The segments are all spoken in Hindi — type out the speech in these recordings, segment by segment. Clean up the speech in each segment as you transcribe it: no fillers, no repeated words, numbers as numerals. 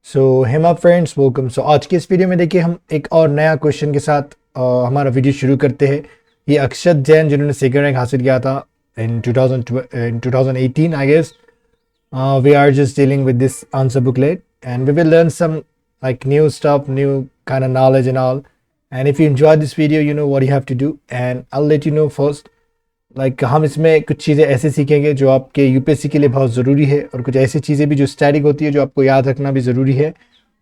सो हेमा फ्रेंड्स वेलकम। सो आज के इस वीडियो में देखिए हम एक और नया क्वेश्चन के साथ हमारा वीडियो शुरू करते हैं। ये अक्षत जैन जिन्होंने सेकंड रैंक हासिल किया था in 2018 I guess. We are just dealing with this answer booklet and we will learn some like new stuff, new kind of knowledge and all. And if you enjoyed this video, you know what you have to do, and I'll let you know first. हम इसमें कुछ चीज़ें ऐसे सीखेंगे जो आपके यूपीएससी के लिए बहुत ज़रूरी है, और कुछ ऐसी चीज़ें भी जो स्टैटिक होती है जो आपको याद रखना भी ज़रूरी है,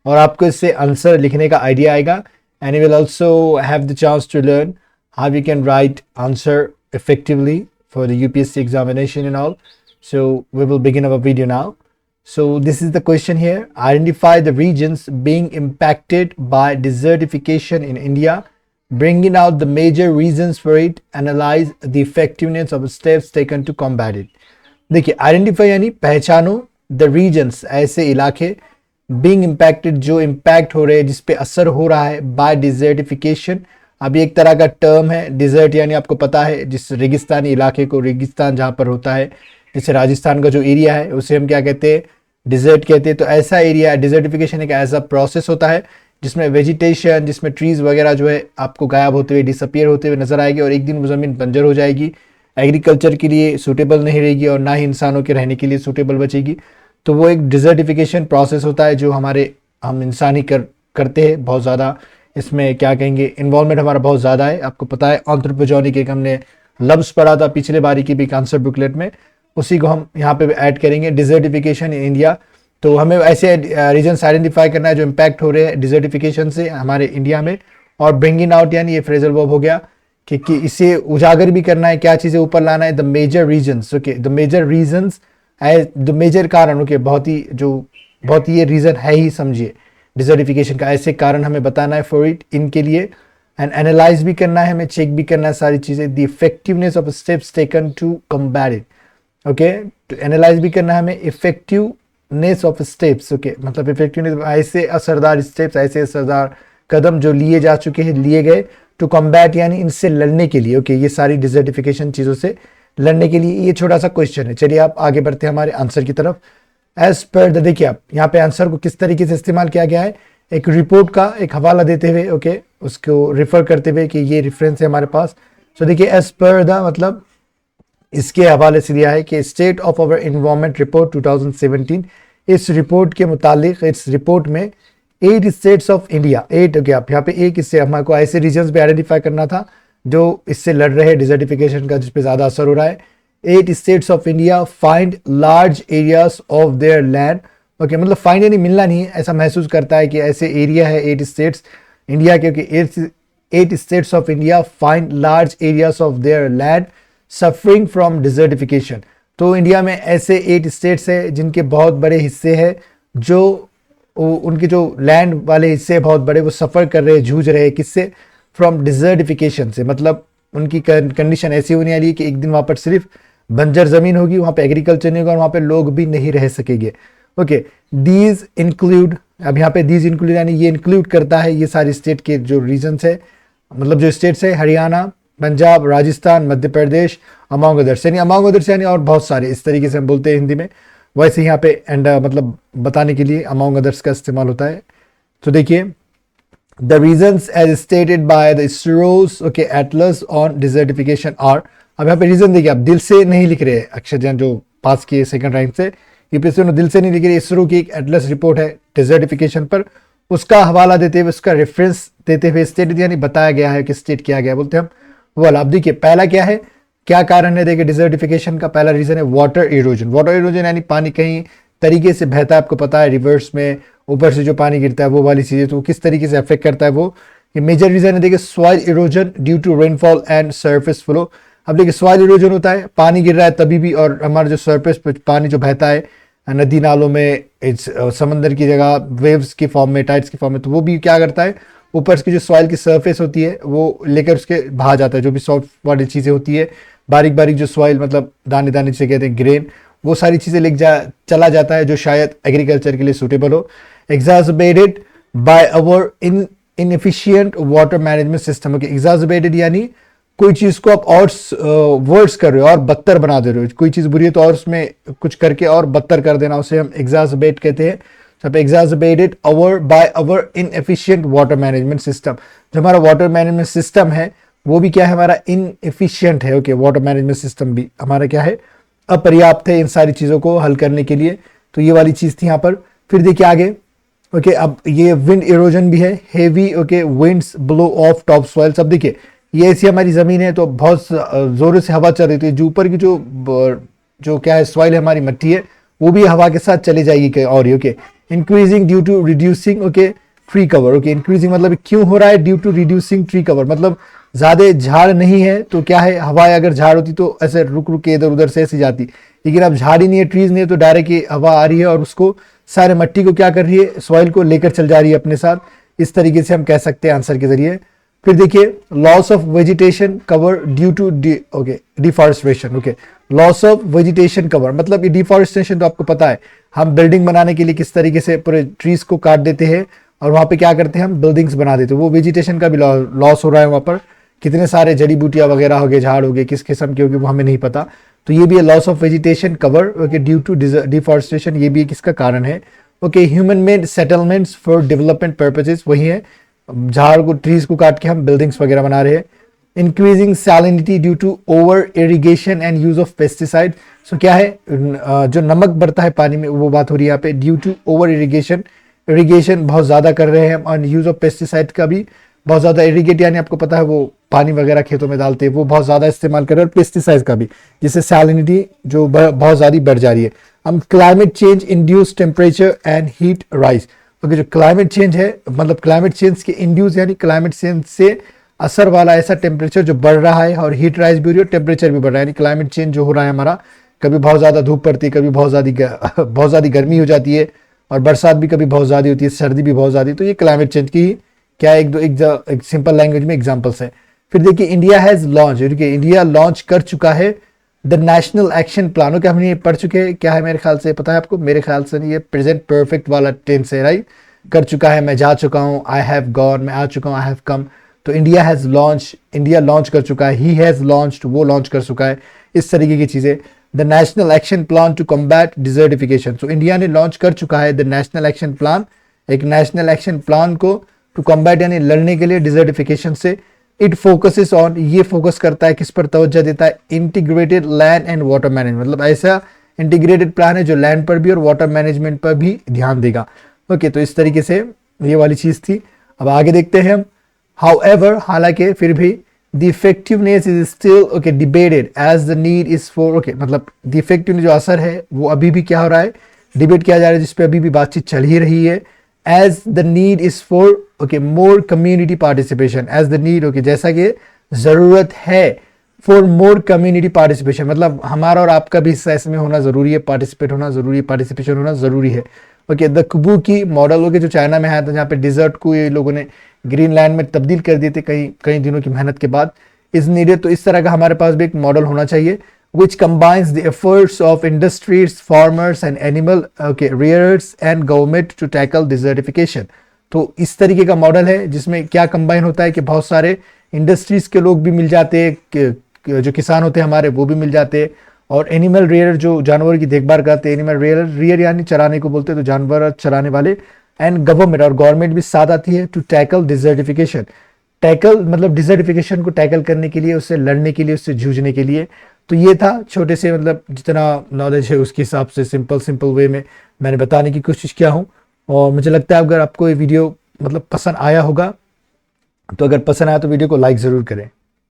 और आपको इससे आंसर लिखने का आइडिया आएगा। And you will also have the chance to learn how you can write answer effectively for the UPSC examination and all. So we will begin our video now. So this is the question here. Identify the regions being impacted by desertification in India, bringing out the major reasons for it, analyze the effectiveness of steps taken to combat it. देखिए आइडेंटिफाई यानी पहचानो, द रीजन्स ऐसे इलाके, बीइंग इम्पैक्टेड जो इम्पैक्ट हो रहे हैं, जिस पे असर हो रहा है, बाय डिजर्टिफिकेशन। अभी एक तरह का टर्म है डिजर्ट, यानी आपको पता है जिस रेगिस्तानी इलाके को, रेगिस्तान जहाँ पर होता है, जैसे राजस्थान का जो एरिया है उसे हम क्या कहते हैं, डिजर्ट कहते हैं। तो ऐसा एरिया, डिजर्टिफिकेशन एक ऐसा प्रोसेस होता है जिसमें वेजिटेशन, जिसमें ट्रीज वगैरह जो है आपको गायब होते हुए, डिसअपियर होते हुए नजर आएगी, और एक दिन वो ज़मीन बंजर हो जाएगी, एग्रीकल्चर के लिए सूटेबल नहीं रहेगी, और ना ही इंसानों के रहने के लिए सूटेबल बचेगी। तो वो एक डिजर्टिफिकेशन प्रोसेस होता है जो हम इंसान ही करते हैं बहुत ज़्यादा। इसमें क्या कहेंगे, इन्वॉल्वमेंट हमारा बहुत ज़्यादा है। आपको पता है एंथ्रोपोजेनिक एक हमने लफ्ज़ पढ़ा था पिछले बारी की भी आंसर बुकलेट में, उसी को हम यहाँ पे ऐड करेंगे, डिजर्टिफिकेशन इन इंडिया। तो हमें ऐसे रीजन्स आइडेंटिफाई करना है जो इम्पैक्ट हो रहे हैं डिजर्टिफिकेशन से हमारे इंडिया में, और ब्रिंगिंग आउट यानी ये फ्रेजल वर्ब हो गया कि इसे उजागर भी करना है, क्या चीज़ें ऊपर लाना है, the major reasons. Okay, the major reasons, the major कारण। ओके, बहुत ही ये रीज़न है ही, समझिए डिजर्टिफिकेशन का, ऐसे कारण हमें बताना है फॉर इट, इनके लिए। एंड एनालाइज भी करना है, हमें चेक भी करना है सारी चीज़ें, the effectiveness of steps taken to combat it. Okay, तो एनालाइज भी करना है हमें इफेक्टिवनेस ऑफ स्टेप्स। ओके, मतलब इफेक्टिवनेस, ऐसे असरदार स्टेप्स, ऐसे असरदार कदम जो लिए जा चुके हैं, लिए गए, टू कम्बैट यानी इनसे लड़ने के लिए। ओके, ये सारी डिजर्टिफिकेशन चीज़ों से लड़ने के लिए ये छोटा सा क्वेश्चन है। चलिए आप आगे बढ़ते हैं हमारे आंसर की तरफ। एज पर द, देखिए आप यहाँ पे आंसर को किस तरीके से इस्तेमाल किया गया है, एक रिपोर्ट का एक हवाला देते हुए, ओके, उसको रिफर करते हुए कि ये रेफरेंस है हमारे पास। सो देखिए एज पर द मतलब इसके हवाले से दिया है कि state of our environment report 2017। इस रिपोर्ट के मुतालिक, इस रिपोर्ट में 8 स्टेट्स ऑफ इंडिया, 8 हो गया, आप यहाँ पे एक इससे हमको ऐसे रीजन्स भी आइडेंटिफाई करना था जो इससे लड़ रहे हैं डिजर्टिफिकेशन का, जिस पे ज़्यादा असर हो रहा है। 8 states of India find large areas of their land. Okay, मतलब फाइंड यानी मिलना नहीं है, ऐसा महसूस करता है कि ऐसे एरिया है 8 स्टेट्स इंडिया के, 8 states of India find large areas of their land suffering from desertification. तो इंडिया में ऐसे 8 स्टेट्स है जिनके बहुत बड़े हिस्से हैं, जो उनके जो लैंड वाले हिस्से बहुत बड़े, वो सफ़र कर रहे हैं, जूझ रहे हैं, किससे, फ्रॉम डिजर्टिफिकेशन से। मतलब उनकी कंडीशन ऐसी होने वाली है कि एक दिन वहाँ पर सिर्फ बंजर ज़मीन होगी, वहाँ पे एग्रीकल्चर नहीं होगा, और वहाँ पे लोग भी नहीं रह सकेंगे। ओके, दीज इंक्लूड, अब यहाँ पे दीज इंक्लूड यानी ये इंक्लूड करता है ये सारे स्टेट के जो रीजन्स है, मतलब जो स्टेट्स है, हरियाणा, पंजाब, राजस्थान, मध्य प्रदेश, अमॉन्ग अदर्स, यानी अमॉन्ग अदर्स यानी और बहुत सारे, इस तरीके से हम बोलते हैं हिंदी में। वैसे यहाँ पे एंड मतलब बताने के लिए अमॉन्ग अदर्स का इस्तेमाल होता है। तो देखिए the reasons as stated by the ISRO's, okay, atlas on desertification are. अब यहाँ पे रीजन देखिए, आप दिल से नहीं लिख रहे हैं, अक्षर जैन जो पास किए सेकंड रैंक से, यूपीएससी ने दिल से नहीं लिख रहे। इसरो की एक एटलस रिपोर्ट है डिजर्टिफिकेशन पर, उसका हवाला देते हुए, उसका रेफरेंस देते हुए स्टेट यानी बताया गया है कि स्टेट किया गया, बोलते हैं हम वो वाला। अब देखिए पहला क्या है, क्या कारण है, देखिए डिजर्टिफिकेशन का पहला रीजन है वाटर इरोजन। वाटर इरोजन यानी पानी कहीं तरीके से बहता है, आपको पता है रिवर्स में ऊपर से जो पानी गिरता है वो वाली चीज़ें, तो किस तरीके से अफेक्ट करता है वो, ये मेजर रीजन है। देखिए soil erosion due to rainfall and surface flow. अब देखिए सॉइल इरोजन होता है, पानी गिर रहा है तभी भी, और हमारा जो सरफेस पे पानी जो बहता है नदी नालों में, समंदर की जगह वेव्स की फॉर्म में, टाइड्स की फॉर्म में, तो वो भी क्या करता है, ऊपर की जो सॉइल की सरफेस होती है वो लेकर उसके बहा जाता है, जो भी सॉफ्ट वाली चीज़ें होती है, बारीक बारीक जो सॉइल, मतलब दाने दाने जिसे कहते हैं ग्रेन, वो सारी चीज़ें चला जाता है जो शायद एग्रीकल्चर के लिए सूटेबल हो। Exacerbated by our inefficient water management system. Okay, exacerbated यानी कोई चीज़ को आप और वर्ड्स कर रहे हो और बदतर बना दे रहे हो, कोई चीज़ बुरी है तो और उसमें कुछ करके और बदतर कर देना, उसे हम एग्जाजर्बेट कहते हैं। Exacerbated by our inefficient water management system. जो हमारा वाटर मैनेजमेंट सिस्टम है वो भी क्या है, हमारा इनएफिशिएंट है। ओके, वाटर मैनेजमेंट सिस्टम भी हमारा क्या है, अपर्याप्त है इन सारी चीज़ों को हल करने के लिए। तो ये वाली चीज़ थी यहाँ पर। फिर देखिए आगे, ओके, अब ये विंड इरोजन भी है, heavy okay winds blow of top soil. अब देखिए ये ऐसी हमारी ज़मीन है तो बहुत ज़ोरों से हवा चल रही थी, जो ऊपर की जो क्या है सॉइल है, हमारी मिट्टी है, वो भी हवा के साथ चली जाएगी कहीं और। Okay, increasing due to reducing okay tree cover. Okay, increasing मतलब क्यों हो रहा है, due to reducing tree cover, मतलब ज़्यादा झाड़ नहीं है तो क्या है, हवा अगर झाड़ होती तो ऐसे रुक रुक के इधर उधर से ऐसी जाती, लेकिन अब झाड़ ही नहीं है, ट्रीज नहीं है, तो डायरेक्ट ये हवा आ रही है और उसको सारे मट्टी को क्या कर रही है, सॉइल को लेकर चल जा रही है अपने साथ। इस तरीके से हम कह सकते हैं आंसर के जरिए। फिर देखिए loss of vegetation cover due to okay deforestation. Okay, loss of vegetation cover मतलब ये डिफॉरेस्टेशन तो आपको पता है, हम बिल्डिंग बनाने के लिए किस तरीके से पूरे ट्रीज को काट देते हैं और वहां पे क्या करते हैं, हम बिल्डिंग्स बना देते हैं। वो वेजिटेशन का भी लॉस हो रहा है वहां पर, कितने सारे जड़ी बूटियां वगैरह हो गए, झाड़ हो गए, किस किस्म की होगी वो हमें नहीं पता। तो ये भी है loss of vegetation cover okay due to deforestation, ये भी किसका कारण है। Okay, human made settlements for development purposes, वही है झाड़ को ट्रीज को काट के हम बिल्डिंग्स वगैरह बना रहे हैं। Increasing salinity due to over irrigation and use of pesticide. So क्या है, जो नमक बढ़ता है पानी में वो बात हो रही है यहाँ पे, due to over irrigation, irrigation बहुत ज्यादा कर रहे हैं, और यूज ऑफ पेस्टिसाइड का भी बहुत ज्यादा, इरिगेट यानी आपको पता है वो पानी वगैरह खेतों में डालते हैं, वो बहुत ज्यादा इस्तेमाल कर रहे हैं, और पेस्टिसाइड का भी, जिससे सैलिनिटी जो बहुत ज्यादा बढ़ जा रही है। हम climate change induce temperature and heat rise. Okay, जो क्लाइमेट चेंज है मतलब क्लाइमेट चेंज के इंड्यूस यानी क्लाइमेट चेंज से असर वाला ऐसा टेम्परेचर जो बढ़ रहा है, और हीट राइज भी हो रही है, टेम्परेचर भी बढ़ रहा है, यानी क्लाइमेट चेंज जो हो रहा है हमारा, कभी बहुत ज्यादा धूप पड़ती है, कभी बहुत ज्यादा गर्मी हो जाती है, और बरसात भी कभी बहुत ज्यादा होती है, सर्दी भी बहुत ज्यादा, तो ये क्लाइमेट चेंज की क्या एक सिंपल लैंग्वेज में एग्जांपल्स है। फिर देखिए India has launch, India launch कर चुका है द नेशनल एक्शन प्लान। क्या हमने ये पढ़ चुके हैं, क्या है मेरे ख्याल से पता है आपको, मेरे ख्याल से नहीं, ये प्रेजेंट परफेक्ट वाला टेंस है, राइट, कर चुका है, मैं जा चुका हूँ, आई हैव गॉन, मैं आ चुका हूँ, आई हैव कम। तो India has launch, India launch कर चुका है, ही हैज लॉन्च्ड, वो लॉन्च कर चुका है, इस तरीके की चीजें। The national action plan to combat desertification, तो इंडिया ने लॉन्च कर चुका है द नेशनल एक्शन प्लान, एक नेशनल एक्शन प्लान को टू कॉम्बैट यानी लड़ने के लिए डिजर्टिफिकेशन से। इट फोकसेस ऑन, ये फोकस करता है किस पर, तवज्जो देता है, integrated land and water management, मतलब ऐसा इंटीग्रेटेड प्लान है जो लैंड पर भी और वाटर मैनेजमेंट पर भी ध्यान देगा। ओके, तो इस तरीके से ये वाली चीज थी। अब आगे देखते हैं हम। हाउएवर, हालांकि फिर भी, the effectiveness is still okay debated as the need is for, okay मतलब द इफेक्टिव जो असर है वो अभी भी क्या हो रहा है, डिबेट किया जा रहा है, जिसपे अभी भी बातचीत चल ही रही है। As the need is for okay more community participation, as the need okay जैसा कि जरूरत है, फॉर मोर कम्युनिटी पार्टिसिपेशन मतलब हमारा और आपका भी हिस्सा इसमें होना जरूरी है, पार्टिसिपेट होना जरूरी है, पार्टिसिपेशन होना जरूरी है। ओके, द कुबू की मॉडल ओके जो चाइना में आया था, जहाँ पे डिजर्ट को ये लोगों ने ग्रीनलैंड में तब्दील कर दिए थे कई दिनों की मेहनत के बाद, इज नीडेड। तो इस तरह का हमारे पास भी एक मॉडल होना चाहिए which combines the efforts of industries, farmers and animal rearers and government to tackle desertification। तो इस तरीके का मॉडल है जिसमें क्या कंबाइन होता है कि बहुत सारे इंडस्ट्रीज के लोग भी मिल जाते हैं, जो किसान होते हैं हमारे वो भी मिल जाते हैं, और एनिमल रेयर जो जानवर की देखभाल करते हैं, एनिमल रेयर यानी चराने को बोलते हैं, तो जानवर चराने वाले, एंड गवर्नमेंट और गवर्नमेंट भी साथ आती है टू टैकल डिजर्टिफिकेशन। टैकल मतलब डिजर्टिफिकेशन को टैकल करने के लिए, उससे लड़ने के लिए, उससे जूझने के लिए। तो ये था छोटे से मतलब जितना नॉलेज है उसके हिसाब से सिंपल वे में मैंने बताने की कोशिश किया हूँ। और मुझे लगता है अगर आपको ये वीडियो मतलब पसंद आया होगा, तो अगर पसंद आया तो वीडियो को लाइक ज़रूर करें।